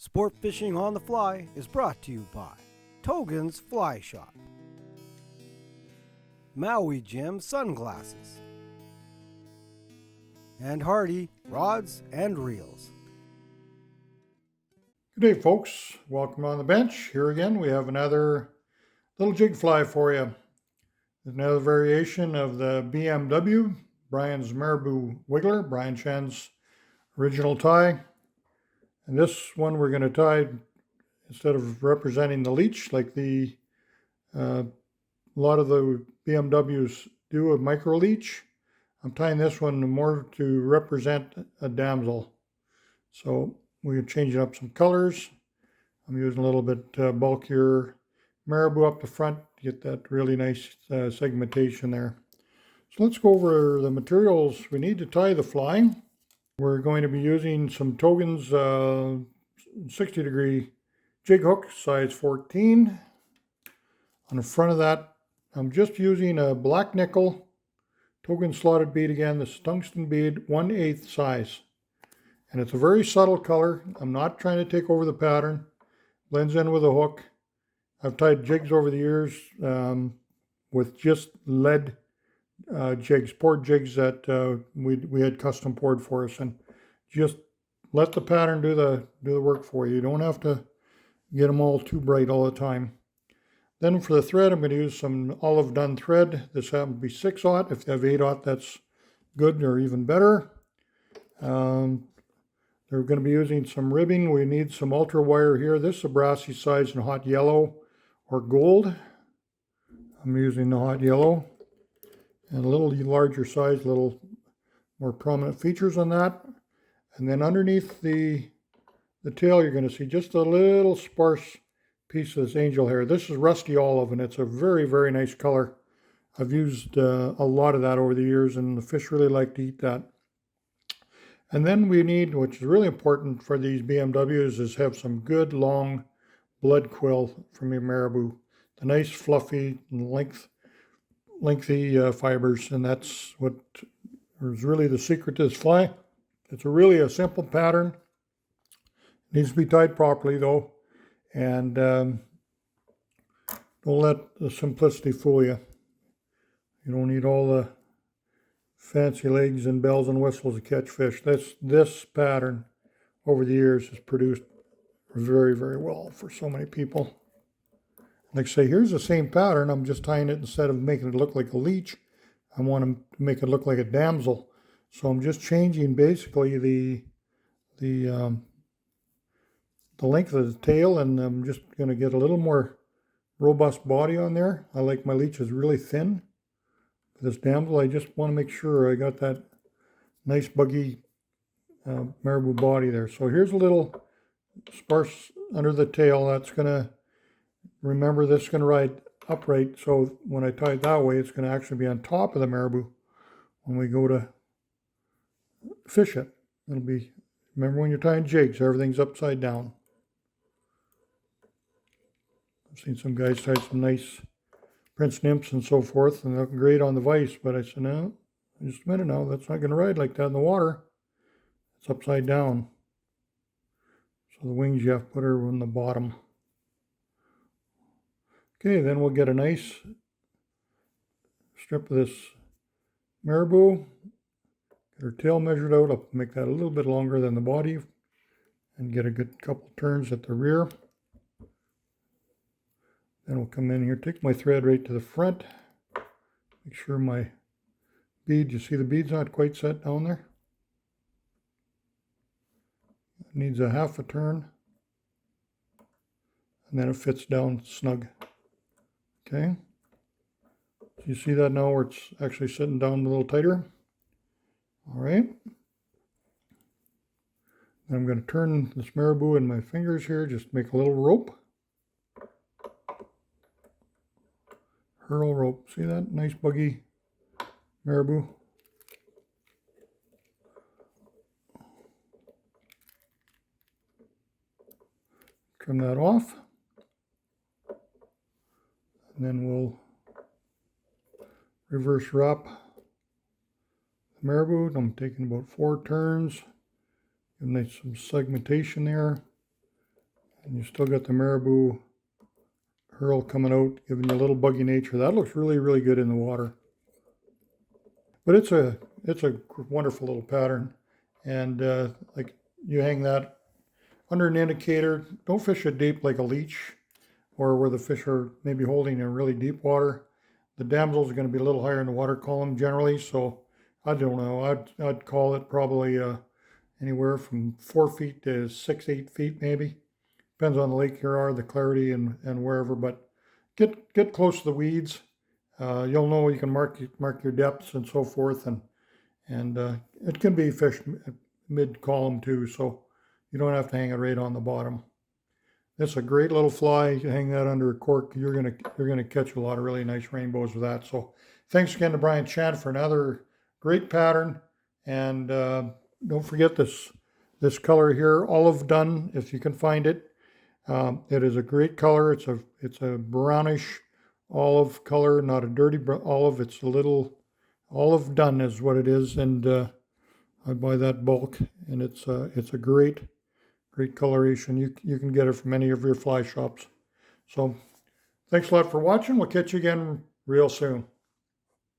Sport Fishing on the Fly is brought to you by Togens Fly Shop, Maui Jim Sunglasses, and Hardy Rods and Reels. Good day, folks. Welcome on the bench. Here again, we have another little jig fly for you. Another variation of the BMW, Brian's Marabou Wiggler, Brian Chen's original tie. And this one we're going to tie, instead of representing the leech like a lot of the BMWs do, a micro leech, I'm tying this one more to represent a damsel. So we're changing up some colors. I'm using a little bit bulkier Marabou up the front to get that really nice segmentation there. So let's go over the materials we need to tie the fly. We're going to be using some Togens 60-degree jig hook, size 14. On the front of that, I'm just using a black nickel Togen slotted bead again. This is tungsten bead, 1/8 size. And it's a very subtle color. I'm not trying to take over the pattern. Blends in with a hook. I've tied jigs over the years with just lead jigs, poured jigs that we had custom poured for us, and just let the pattern do the work for you. You don't have to get them all too bright all the time. Then for the thread, I'm going to use some olive dun thread. This happens to be 6/0. If you have 8/0, that's good or even better. They're going to be using some ribbing. We need some ultra wire here. This is a Brassie size in hot yellow or gold. I'm using the hot yellow. And a little larger size, a little more prominent features on that. And then underneath the tail, you're going to see just a little sparse piece of this angel hair. This is rusty olive, and it's a very, very nice color. I've used a lot of that over the years, and the fish really like to eat that. And then we need, which is really important for these BMWs, is have some good long blood quill from your Marabou. The nice fluffy and lengthy fibers, and that's what is really the secret to this fly. It's really a simple pattern. It needs to be tied properly though, and don't let the simplicity fool you. You don't need all the fancy legs and bells and whistles to catch fish. This pattern over the years has produced very, very well for so many people. Like I say, here's the same pattern. I'm just tying it, instead of making it look like a leech, I want to make it look like a damsel. So I'm just changing basically the length of the tail, and I'm just going to get a little more robust body on there. I like my leeches really thin. For this damsel, I just want to make sure I got that nice buggy Marabou body there. So here's a little sparse under the tail. That's going to, remember, this is going to ride upright, so when I tie it that way, it's going to actually be on top of the Marabou when we go to fish it. It'll be, remember when you're tying jigs, everything's upside down. I've seen some guys tie some nice Brent'S nymphs and so forth, and they look great on the vise, but I said, no, just a minute now, that's not going to ride like that in the water. It's upside down. So the wings, you have to put her on the bottom. Okay, then we'll get a nice strip of this Marabou. Get her tail measured out. I'll make that a little bit longer than the body, and get a good couple turns at the rear. Then we'll come in here, take my thread right to the front. Make sure my bead, you see the bead's not quite set down there. It needs a half a turn, and then it fits down snug. Okay, so you see that now where it's actually sitting down a little tighter. All right, then I'm going to turn this Marabou in my fingers here, just make a little rope. Hurl rope, see that nice buggy Marabou? Trim that off. And then we'll reverse wrap the Marabou. I'm taking about 4 turns. Give nice some segmentation there. And you still got the Marabou herl coming out, giving you a little buggy nature. That looks really, really good in the water. But it's a wonderful little pattern. And like you hang that under an indicator. Don't fish it deep like a leech or where the fish are maybe holding in really deep water. The damsels are going to be a little higher in the water column generally, so I don't know. I'd call it probably anywhere from 4 feet to 6, 8 feet maybe. Depends on the lake you are, the clarity, and wherever. But get close to the weeds. You'll know you can mark your depths and so forth, and it can be fished mid column too, so you don't have to hang it right on the bottom. It's a great little fly. You hang that under a cork, you're gonna catch a lot of really nice rainbows with that. So thanks again to Brent Schlenker for another great pattern. And don't forget this color here, olive dun, if you can find it. It is a great color. It's a brownish olive color, not a dirty olive. It's a little olive dun is what it is, and I buy that bulk, and it's a great coloration. You can get it from any of your fly shops. So thanks a lot for watching. We'll catch you again real soon.